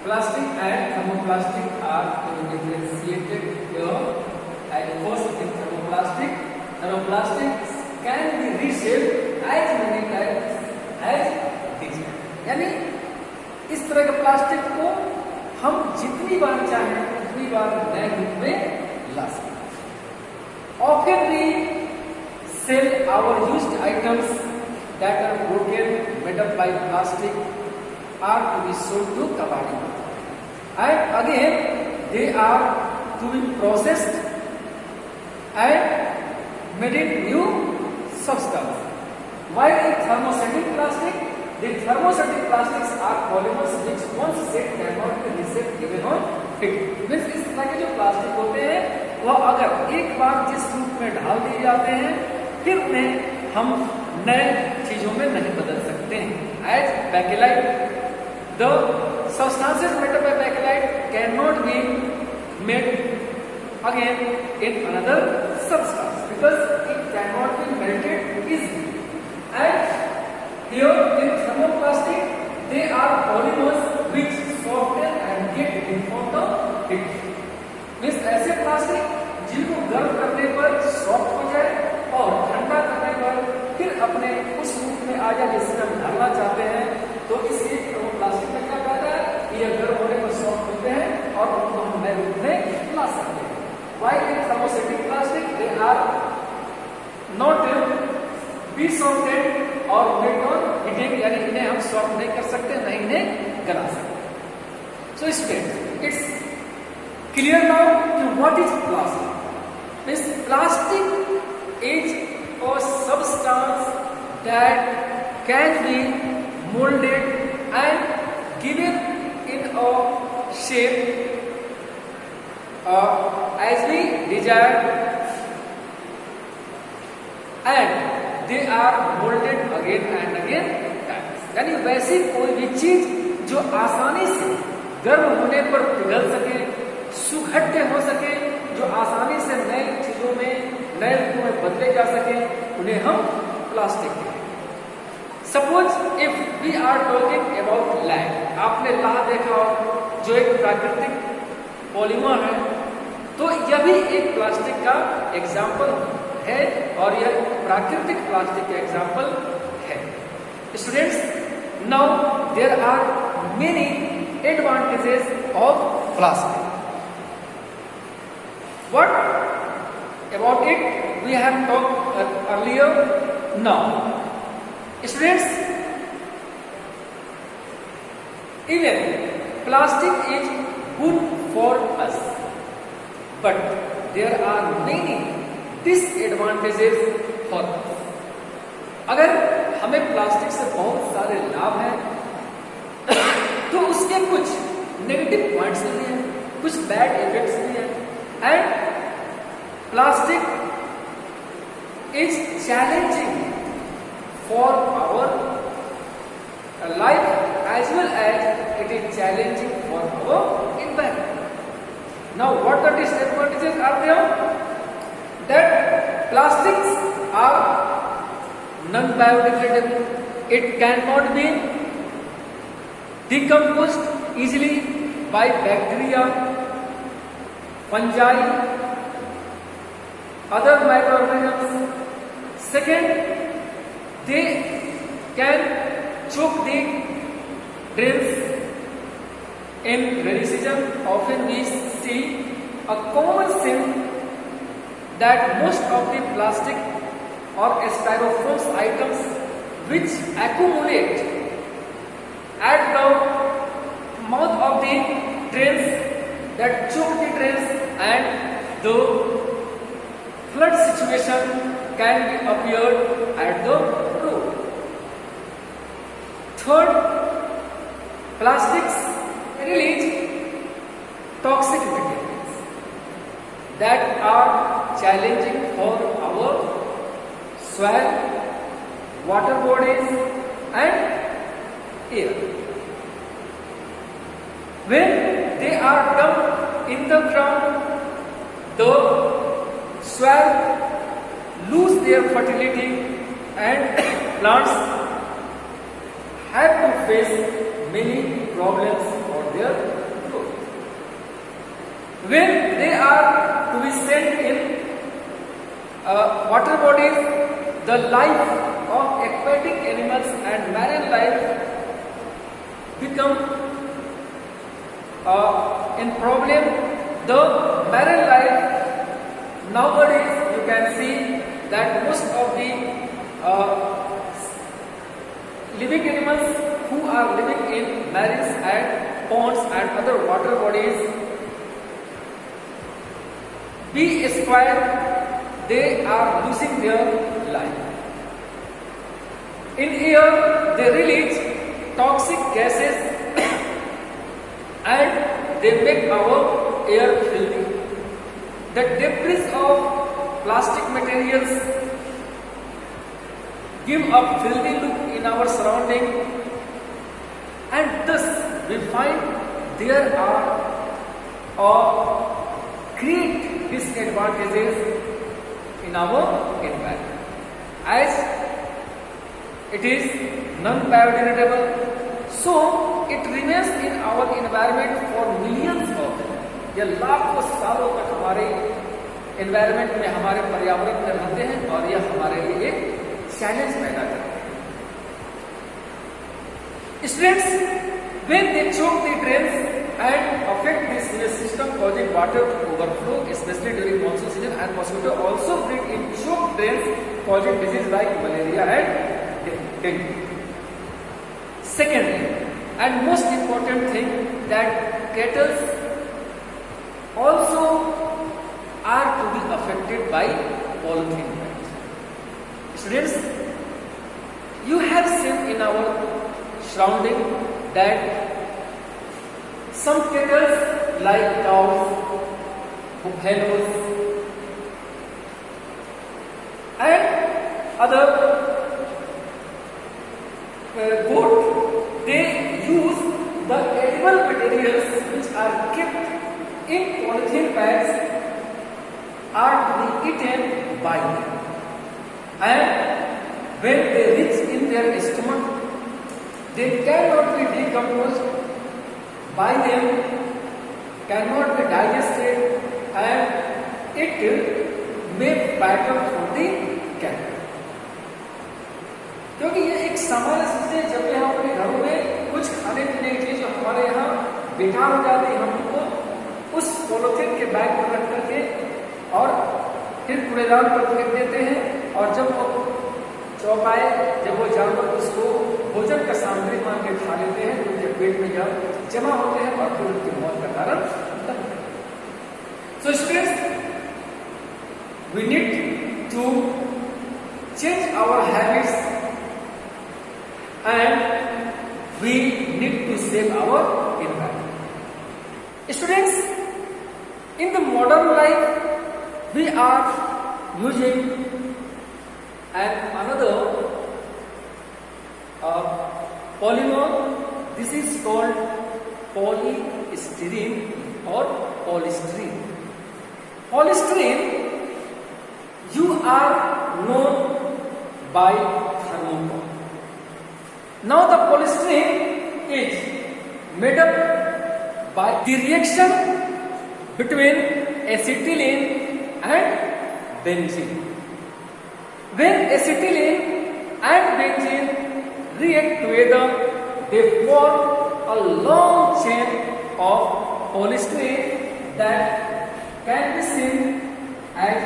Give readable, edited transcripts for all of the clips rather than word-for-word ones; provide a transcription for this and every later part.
Plastic and thermoplastic are to be differentiated here. And first in thermoplastics can be reshaped as many times as desired. यानी इस तरह के plastic को हम जितनी बार चाहें उतनी बार नए रूप में ला सकते हैं. Often we sell our used items that are broken, made up by plastic, are to be sold to kabadi. And again, they are to be processed and made in new substance. While in thermostatic plastics are polymers which once set cannot be reset given on heat. Means इस तरह के जो plastic होते हैं वह अगर एक बार जिस रूप में ढाल दिए जाते हैं फिर उन्हें हम नए चीजों में नहीं बदल सकते हैं. As bakelite, the substances made up by bakelite cannot be made again in another substance because it cannot be melted easily. And here in thermoplastic, they are polymers which soften and get deformed the heat. Means ऐसे plastic जिनको गर्म करने पर soft हो जाए और ठंडा करने पर फिर अपने उस रूप में आ जाए जिससे हम ढालना चाहते हैं. तो इसलिए थर्मोप्लास्टिक में क्या कहता है कि ये गर्म होने पर सॉफ्ट होते हैं और उनको हम नए रूप में ला सकते हैं. While in thermostatic plastic they are not be softened or made on heating, यानी इन्हें हम सॉफ्ट नहीं कर सकते, नहीं इन्हें गला सकते. So it's clear now कि what is plastic. Means plastic is a substance that can be molded and given in a shape as we desire, and they are molded again and again times. यानी वैसी कोई भी चीज जो आसानी से गर्म होने पर पिघल सके, सुखट्टे हो सके, जो आसानी से नई चीजों में नए रूपों में बदले जा सके, उन्हें हम प्लास्टिक कहते हैं. Suppose if we are talking about land, आपने लाह देखा हो जो एक प्राकृतिक पॉलीमर है, तो यह भी एक प्लास्टिक का एग्जाम्पल है और यह प्राकृतिक प्लास्टिक का एग्जाम्पल है. Students, now there are many advantages of plastic. What about it we have talked earlier. Now students, even plastic is good for us, but there are many disadvantages for us. अगर हमें plastic से बहुत सारे लाभ हैं तो उसके कुछ नेगेटिव पॉइंट्स भी हैं, कुछ बैड इफेक्ट्स भी हैं. And plastic is challenging for our life as well as it is challenging for our environment. Now what the disadvantages are there? That plastics are non-biodegradable. It cannot be decomposed easily by bacteria, fungi, other microorganisms. Second, they can choke the drains. In rainy season, often we see a common sin that most of the plastic or styrofoam items which accumulate at the mouth of the drains, that choke the drains, and the flood situation can be appeared at the road. Third, plastics release toxic materials that are challenging for our soil, water bodies, and air. When they are dumped in the ground, the soil lose their fertility and plants have to face many problems for their growth. When they are to be sent in water bodies, the life of aquatic animals and marine life become in problem. The marine life nowadays, you can see that most of the living animals who are living in mares and ponds and other water bodies, be square, they are losing their life. In air, they release toxic gases and they make our air filthy. The debris of plastic materials give a filthy look in our surrounding, and thus we find there are great disadvantages in our environment, as it is non-biodegradable, so it remains in our environment for millions of years. ये लाखों सालों तक हमारे environment में, हमारे पर्यावरण में रहते हैं और यह हमारे लिए एक चैलेंज पैदा करते हैं. Students, when they choke the drains and affect the sewage system, causing water to overflow, especially during monsoon season, and mosquito also breed in choked drains, causing disease like malaria and dengue. Secondly, and most important thing, that cattle also are to be affected by polythene bags. Students, you have seen in our surrounding that some cattle like cows, buffaloes and other goat, they use the edible materials which are kept in polythene bags are to be eaten by them, and when they reach in their stomach, they cannot be decomposed by them, cannot be digested, and it may fatal for the cattle. क्योंकि ये एक सामान्य चीज है, जब हम अपने घरों में कुछ खाने पीने की चीज जो हमारे यहाँ बेकार हो जाती है, हम उनको उस पॉलिथीन के बैग में रख करके और फिर कूड़ेदान पर फेंक देते हैं, और जब वो चौपाए, जब वो जानवर उसको भोजन का सामग्री मान के खा लेते हैं, तो उनके पेट में जमा होते हैं और फिर उनकी मौत का कारण बनता है. So students, we need to change our habits and we need to save our environment. Students, in the modern life, we are using another polymer. This is called polystyrene or polystyrene. Polystyrene, you are known by thermocol. Now the polystyrene is made up by the reaction between acetylene and benzene. When acetylene and benzene react together, they form a long chain of polystyrene that can be seen as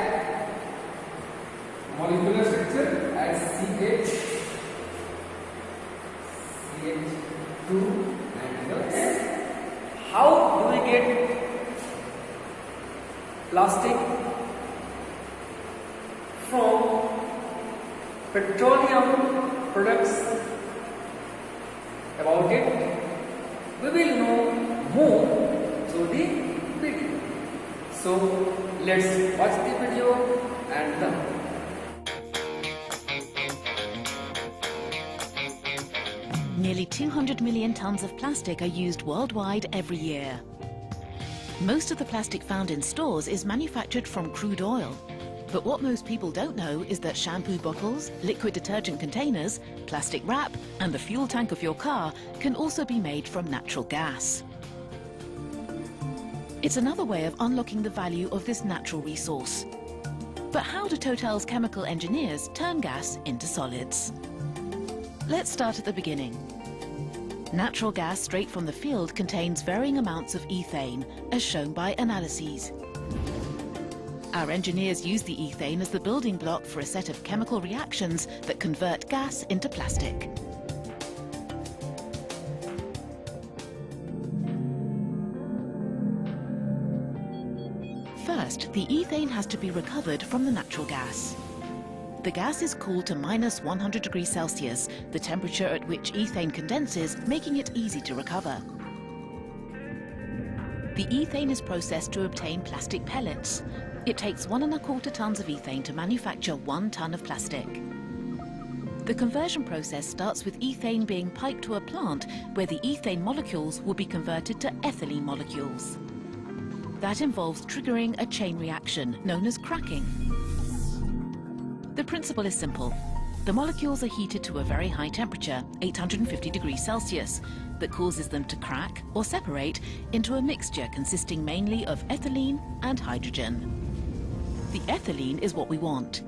molecular structure as CH2 and others. How do we get plastic? From petroleum products. About it, we will know more through the video. So let's watch the video and learn. Nearly 200 million tons of plastic are used worldwide every year. Most of the plastic found in stores is manufactured from crude oil. But what most people don't know is that shampoo bottles, liquid detergent containers, plastic wrap, and the fuel tank of your car can also be made from natural gas. It's another way of unlocking the value of this natural resource. But how do Total's chemical engineers turn gas into solids? Let's start at the beginning. Natural gas straight from the field contains varying amounts of ethane, as shown by analyses. Our engineers use the ethane as the building block for a set of chemical reactions that convert gas into plastic. First, the ethane has to be recovered from the natural gas. The gas is cooled to -100 degrees Celsius, the temperature at which ethane condenses, making it easy to recover. The ethane is processed to obtain plastic pellets. It takes 1¼ tons of ethane to manufacture 1 ton of plastic. The conversion process starts with ethane being piped to a plant where the ethane molecules will be converted to ethylene molecules. That involves triggering a chain reaction known as cracking. The principle is simple. The molecules are heated to a very high temperature, 850 degrees Celsius, that causes them to crack or separate into a mixture consisting mainly of ethylene and hydrogen. The ethylene is what we want.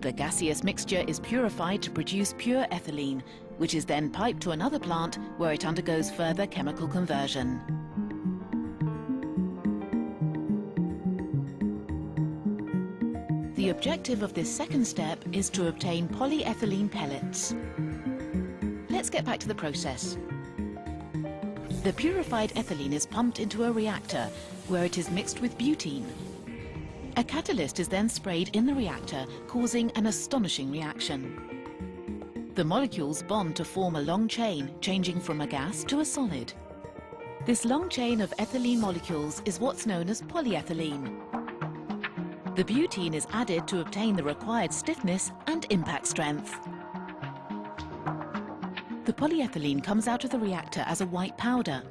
The gaseous mixture is purified to produce pure ethylene, which is then piped to another plant where it undergoes further chemical conversion. The objective of this second step is to obtain polyethylene pellets. Let's get back to the process. The purified ethylene is pumped into a reactor where it is mixed with butene. A catalyst is then sprayed in the reactor, causing an astonishing reaction. The molecules bond to form a long chain, changing from a gas to a solid. This long chain of ethylene molecules is what's known as polyethylene. The butene is added to obtain the required stiffness and impact strength. The polyethylene comes out of the reactor as a white powder.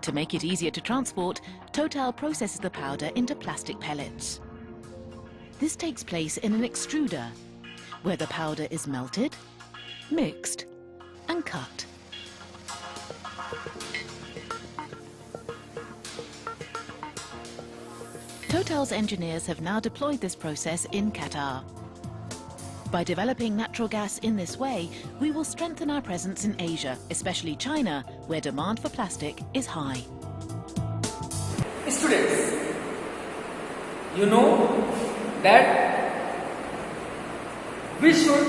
To make it easier to transport, Total processes the powder into plastic pellets. This takes place in an extruder, where the powder is melted, mixed, and cut. Total's engineers have now deployed this process in Qatar. By developing natural gas in this way, we will strengthen our presence in Asia, especially China, where demand for plastic is high. Students, you know that we should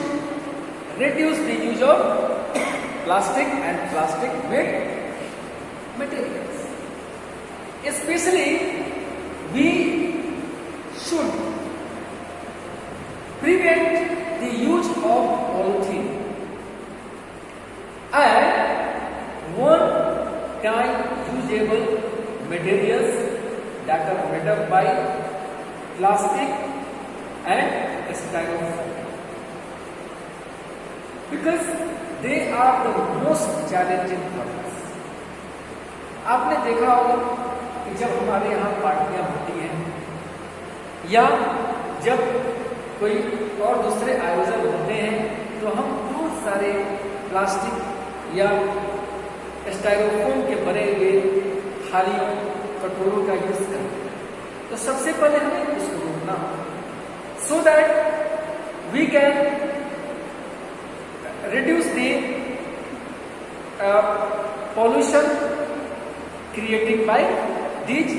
reduce the use of plastic and plastic-made materials. Especially, we should prevent the use of polythene and one-time usable materials that are made up by plastic and styrofoam, because they are the most challenging for us. आपने देखा होगा कि जब हमारे यहाँ पार्टियां होती हैं या जब कोई और दूसरे आयोजन होते हैं तो हम बहुत सारे प्लास्टिक या स्टाइरोफोम के बने हुए थालियों कटोरों का यूज करते हैं। तो सबसे पहले हमें उसको रोकना होगा, so that we can reduce the pollution created by these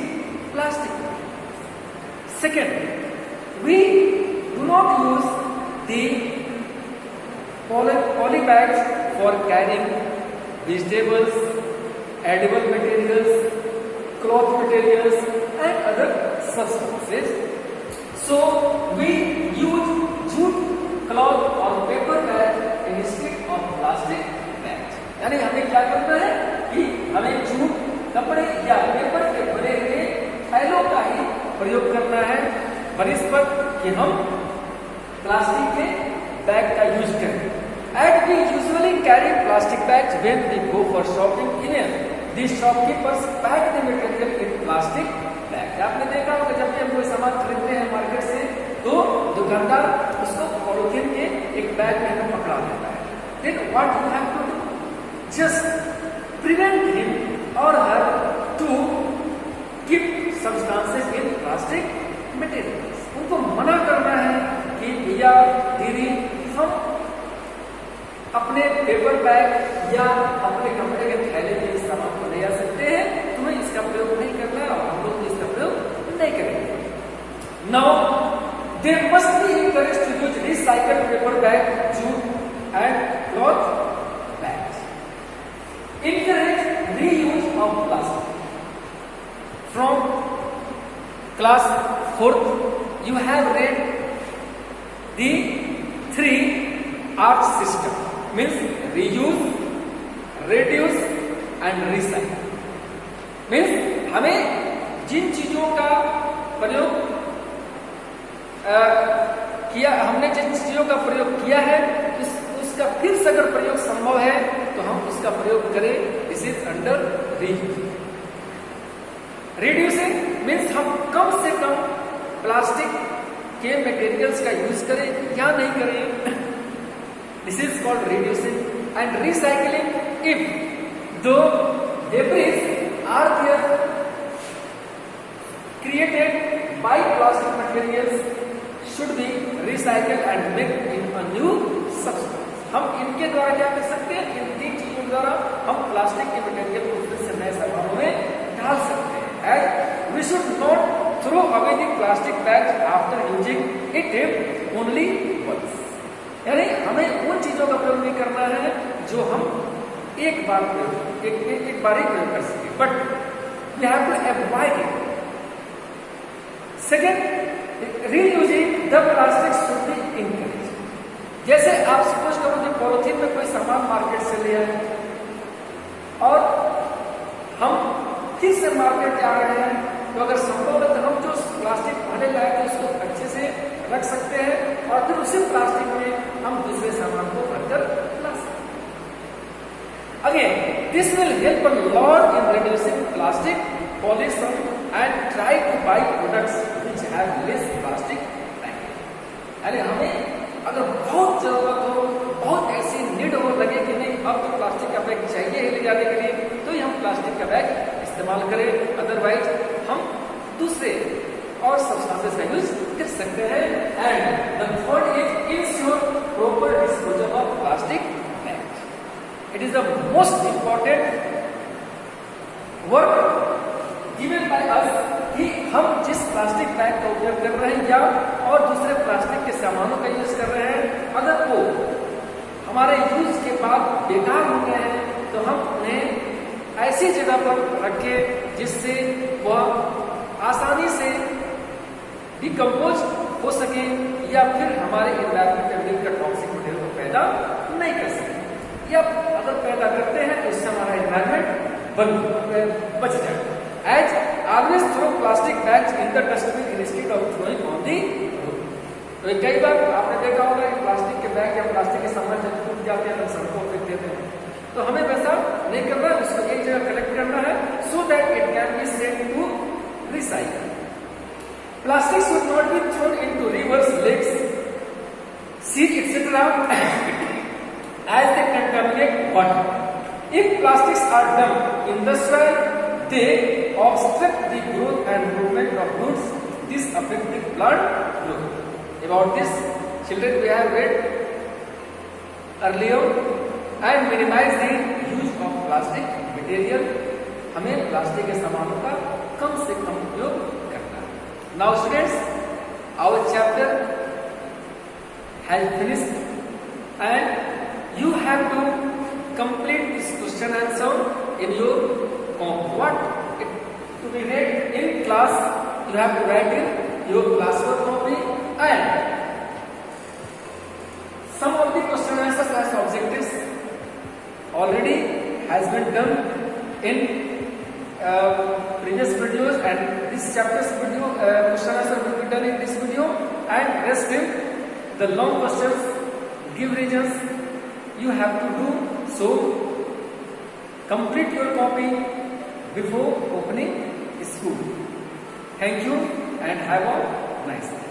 plastic. Second, we do not use the poly bags for carrying vegetables, edible materials, cloth materials and other substances. So we use jute, cloth or paper bag instead of plastic bags. यानी हमें क्या करना है कि हमें jute, कपड़े या paper के बने हुए थैलों का ही प्रयोग करना है बनिस्बत कि हम प्लास्टिक के बैग का यूज करें. And we usually carry plastic bags when we go for shopping in a these shopkeepers pack the material in plastic bag. आपने देखा होगा जब भी हम कोई सामान खरीदते हैं मार्केट से तो दुकानदार उसको पॉलिथीन के एक बैग में हमें पकड़ा देता है. Then what you have to do? Just prevent him or her to keep substances in plastic materials. उनको मना करना है कि भैया दीदी हम अपने पेपर बैग या अपने कपड़े के थैले में इस सामान को ले आ सकते हैं, तुम्हें इसका प्रयोग नहीं करना है और हम लोग इसका प्रयोग नहीं करेंगे. Now they must be encouraged to use recycled paper bag, jute and cloth bags. Encourage reuse of plastic. From class 4th you have read the 3R system, means reuse, reduce and recycle. means हमें जिन चीजों का प्रयोग हमने जिन चीजों का प्रयोग किया है उसका फिर से अगर प्रयोग संभव है तो हम उसका प्रयोग करें. This is under reuse. Reducing means हम कम से कम प्लास्टिक के मटेरियल्स का यूज करें या नहीं करें. This is called reducing. And recycling if those debris are there created by plastic materials should be recycled and made in a new substance. हम इनके द्वारा क्या कर सकते हैं, इन तीन चीजों द्वारा हम प्लास्टिक के मटेरियल को फिर से नए सामानों में डाल सकते हैं. And we should not throw away the plastic bags after using it only once. यानी हमें उन चीजों का प्रयोग नहीं करना है जो हम एक बार ही प्रयोग कर सके. But we have to avoid it. Second, reusing the plastic should be encourage. जैसे आप सपोज करो कि पॉलिथीन में कोई सामान मार्केट से ले आए और हम फिर से मार्केट जा रहे हैं, तो अगर संभव है तो हम जो प्लास्टिक पहले लाए थे उसको अच्छे से रख सकते हैं और फिर उसी प्लास्टिक में हम दूसरे सामान को भरकर ला सकते हैं. Again this will help a lot in reducing plastic pollution and try to buy products which have less plastic packaging. यानी हमें अगर बहुत जरूरत हो, बहुत ऐसी नीड हो, लगे कि नहीं अब तो प्लास्टिक का बैग चाहिए ले जाने के लिए, तो ही हम प्लास्टिक का बैग इस्तेमाल करें. अदरवाइज हम दूसरे और सब्सटेंसेस का यूज कर सकते हैं. And the third is ensure proper disposal of plastic bag. It is the most important work given by us कि हम जिस प्लास्टिक बैग का उपयोग कर रहे हैं या और दूसरे प्लास्टिक के सामानों का यूज कर रहे हैं, अगर वो हमारे यूज के बाद बेकार हो गए हैं तो हम उन्हें ऐसी जगह पर रखें जिससे वह आसानी से डिकम्पोज हो सके या फिर हमारे एनवायरमेंट में मिलकर टॉक्सिक मटेरियल को पैदा नहीं कर सके. या अगर पैदा करते हैं तो इससे हमारा एनवायरमेंट बच जाएगा. As always throw plastic bags in the dustbin instead of throwing on the road. तो कई बार आपने देखा होगा कि प्लास्टिक के बैग या प्लास्टिक के सामान जब टूट जाते हैं तो सड़कों पर फेंक देते हैं. तो हमें वैसा नहीं करना है, उसको एक जगह कलेक्ट करना है so that it can be sent to recycle. Plastic should not be thrown into rivers, lakes, sea, etc. as they contaminate water. If plastics are dumped in the soil, they obstruct the growth and movement of roots. This affects the plant growth. About this, children, we have read earlier. And minimize the use of plastic material. हमें plastic के सामानों का कम से कम उपयोग करना है. Now, students, our chapter has finished, and you have to complete this question answer in your what to be read in class. You have to write in your classwork copy, and some of the question answers as objectives already has been done in previous videos, and this chapter's video question answer will be done in this video, and rest in the long questions, give reasons you have to do. So complete your copy before opening school. Thank you and have a nice day.